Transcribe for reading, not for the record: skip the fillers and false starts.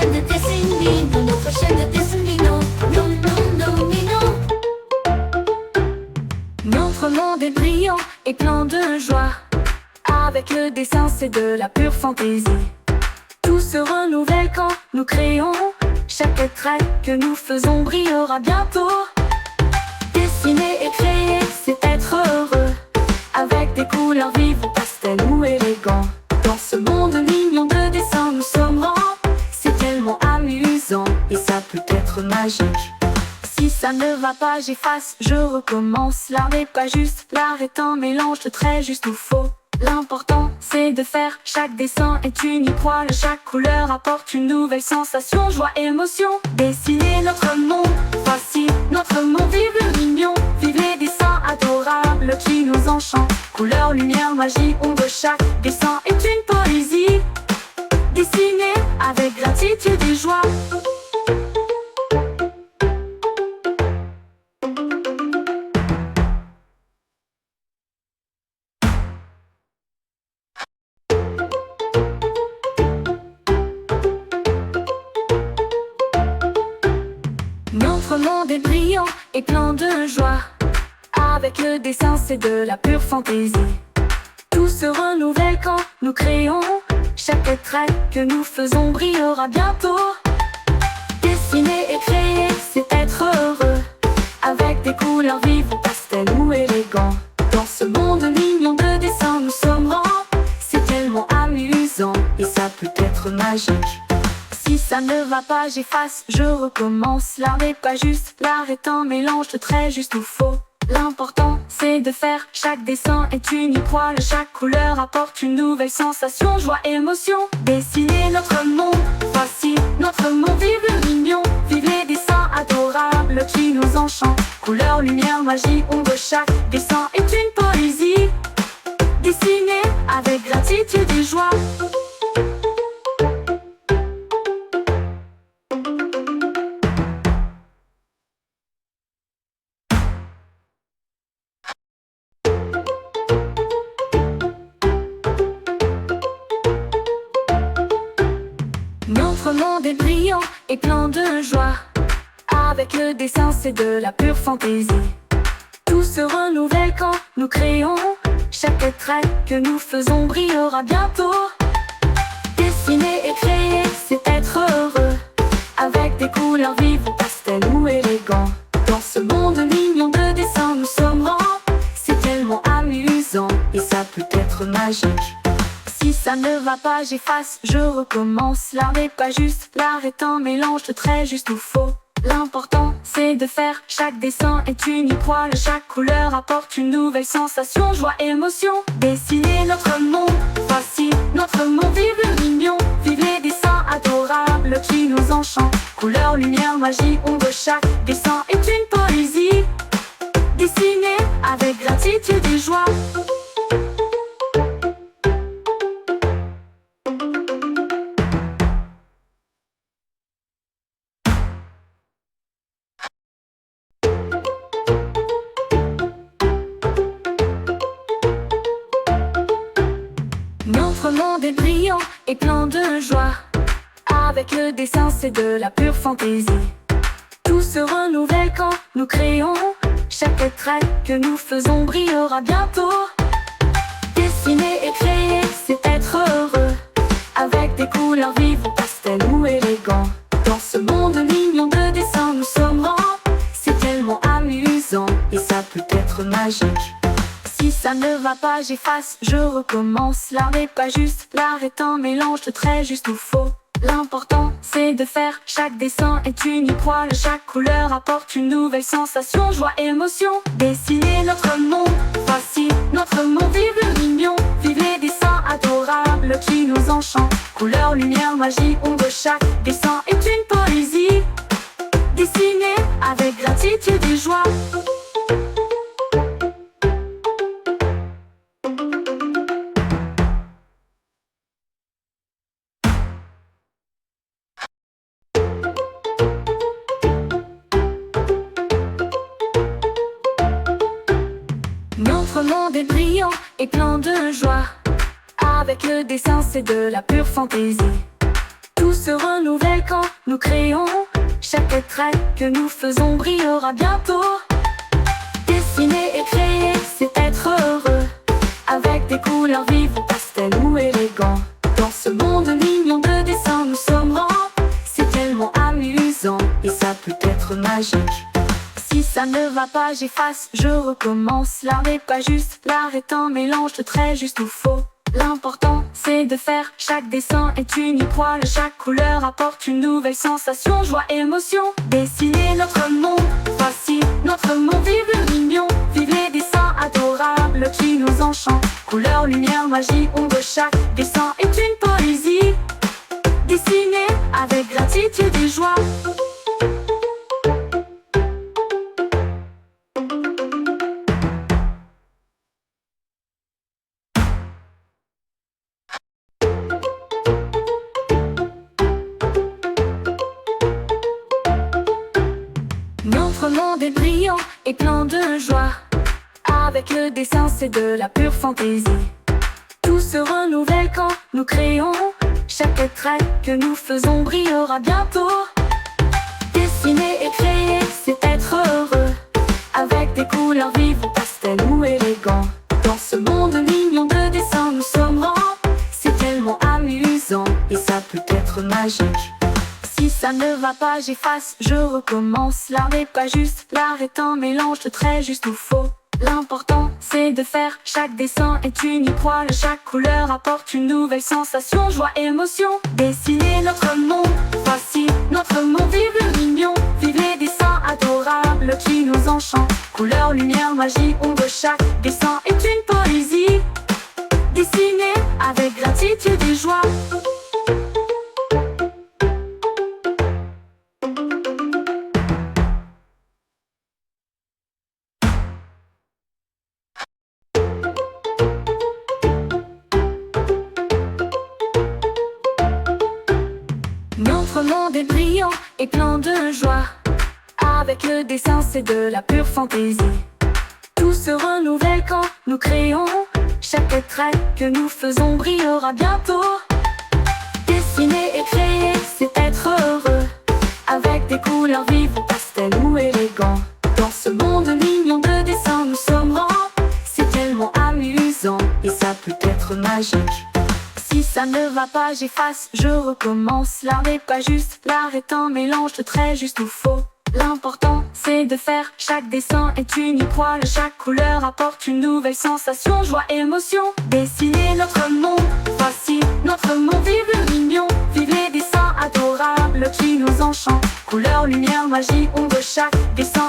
chaîne de Dessinino, notre chaîne de Dessinino, non, non, non, non. Notre monde est brillant et plein de joie. Avec le dessin, c'est de la pure fantaisie. Tout se renouvelle quand nous créons. Chaque trait que nous faisons brillera bientôt. Dessiner et créer, c'est être heureux. Avec des couleurs vives, pastel ou élégants. Dans ce monde mignon de dessins, nous sommes grands. C'est tellement amusant et ça peut être magique. Si ça ne va pas, j'efface, je recommence. L'art n'est pas juste, l'art est un mélange de traits juste ou faux. L'important c'est de faire, chaque dessin est unique. Voilà, chaque couleur apporte une nouvelle sensation, joie, émotion. Dessiner notre monde, voici notre monde, vive le mignon. Vive les dessins adorables qui nous enchantent. Couleur, lumière, magie, ombre, chaque dessin est une poésie. Dessiner avec gratitude et joie. Notre monde est brillant et plein de joie. Avec le dessin, c'est de la pure fantaisie. Tout se renouvelle quand nous créons. Chaque trait que nous faisons brillera bientôt. Dessiner et créer, c'est être heureux. Avec des couleurs vives, pastel ou élégants. Dans ce monde mignon de dessins, nous sommes grands. C'est tellement amusant et ça peut être magique. Si ça ne va pas, j'efface, je recommence. L'art n'est pas juste, l'art est un mélange de traits juste ou faux. L'important c'est de faire, chaque dessin est unique. Voilà, chaque couleur apporte une nouvelle sensation, joie, émotion. Dessiner notre monde, voici notre monde, vive le mignon. Vive les dessins adorables qui nous enchantent. Couleur, lumière, magie, ombre, chaque dessin est une poésie. Dessiner avec gratitude et joie. Notre monde est brillant et plein de joie. Avec le dessin, c'est de la pure fantaisie. Tout se renouvelle quand nous créons. Chaque trait que nous faisons brillera bientôt. Dessiner et créer, c'est être heureux. Avec des couleurs vives, pastel ou élégants. Dans ce monde mignon de dessins, nous sommes grands. C'est tellement amusant et ça peut être magique. Si ça ne va pas, j'efface, je recommence. L'art n'est pas juste, l'art est un mélange de traits juste ou faux. L'important c'est de faire, chaque dessin est unique. Voilà, chaque couleur apporte une nouvelle sensation, joie, émotion. Dessiner notre monde, voici notre monde, vive le mignon. Vive les dessins adorables qui nous enchantent. Couleur, lumière, magie, ombre, chaque dessin est une poésie. Dessiner avec gratitude et joie. Notre monde est brillant et plein de joie. Avec le dessin, c'est de la pure fantaisie. Tout se renouvelle quand nous créons. Chaque trait que nous faisons brillera bientôt. Dessiner et créer, c'est être heureux. Avec des couleurs vives, pastel ou élégants. Dans ce monde mignon de dessins, nous sommes grands. C'est tellement amusant et ça peut être magique. Si ça ne va pas, j'efface, je recommence. L'art n'est pas juste, l'art est un mélange de traits juste ou faux. L'important c'est de faire, chaque dessin est unique. Voilà, chaque couleur apporte une nouvelle sensation, joie, émotion. Dessiner notre monde, voici notre monde, vive le mignon. Vive les dessins adorables qui nous enchantent. Couleur, lumière, magie, ombre, chaque dessin est une poésie. Dessiner avec gratitude et joie. Notre monde est brillant et plein de joie. Avec le dessin, c'est de la pure fantaisie. Tout se renouvelle quand nous créons. Chaque trait que nous faisons brillera bientôt. Dessiner et créer, c'est être heureux, avec des couleurs vives, pastel ou élégants. Dans ce monde mignon de dessins, nous sommes grands. C'est tellement amusant et ça peut être magique. Si ça ne va pas, j'efface, je recommence. L'art n'est pas juste, l'art est un mélange de traits juste ou faux. L'important c'est de faire, chaque dessin est unique. Chaque couleur apporte une nouvelle sensation, joie, émotion. Dessiner notre monde, facile, notre monde, vive le mignon. Vive les dessins adorables qui nous enchantent. Couleur, lumière, magie, ombre, chaque dessin est une poésie. Dessiner avec gratitude et joie. Notre monde est brillant et plein de joie. Avec le dessin, c'est de la pure fantaisie. Tout se renouvelle quand nous créons. Chaque trait que nous faisons brillera bientôt. Dessiner et créer, c'est être heureux, avec des couleurs vives, pastel ou élégants. Dans ce monde mignon de dessins, nous sommes grands. C'est tellement amusant et ça peut être magique. Si ça ne va pas, j'efface, je recommence. L'art n'est pas juste, l'art est un mélange de traits juste ou faux. L'important c'est de faire, chaque dessin est unique. Chaque couleur apporte une nouvelle sensation, joie, émotion. Dessiner notre monde, facile, notre monde, vive le mignon. Vive les dessins adorables qui nous enchantent. Couleur, lumière, magie, ombre, chaque dessin est une poésie. Dessiner avec gratitude et joie. Notre monde est brillant et plein de joie. Avec le dessin, c'est de la pure fantaisie. Tout se renouvelle quand nous créons. Chaque trait que nous faisons brillera bientôt. Dessiner et créer, c'est être heureux, avec des couleurs vives, pastel ou élégants. Dans ce monde mignon de dessins, nous sommes grands. C'est tellement amusant et ça peut être magique. Si ça ne va pas, j'efface, je recommence. L'art n'est pas juste, l'art est un mélange de traits juste ou faux. L'important c'est de faire, chaque dessin est unique. Chaque couleur apporte une nouvelle sensation, joie, émotion. Dessiner notre monde, facile, notre monde, vive le mignon. Vive les dessins adorables qui nous enchantent. Couleur, lumière, magie, ombre, chaque dessin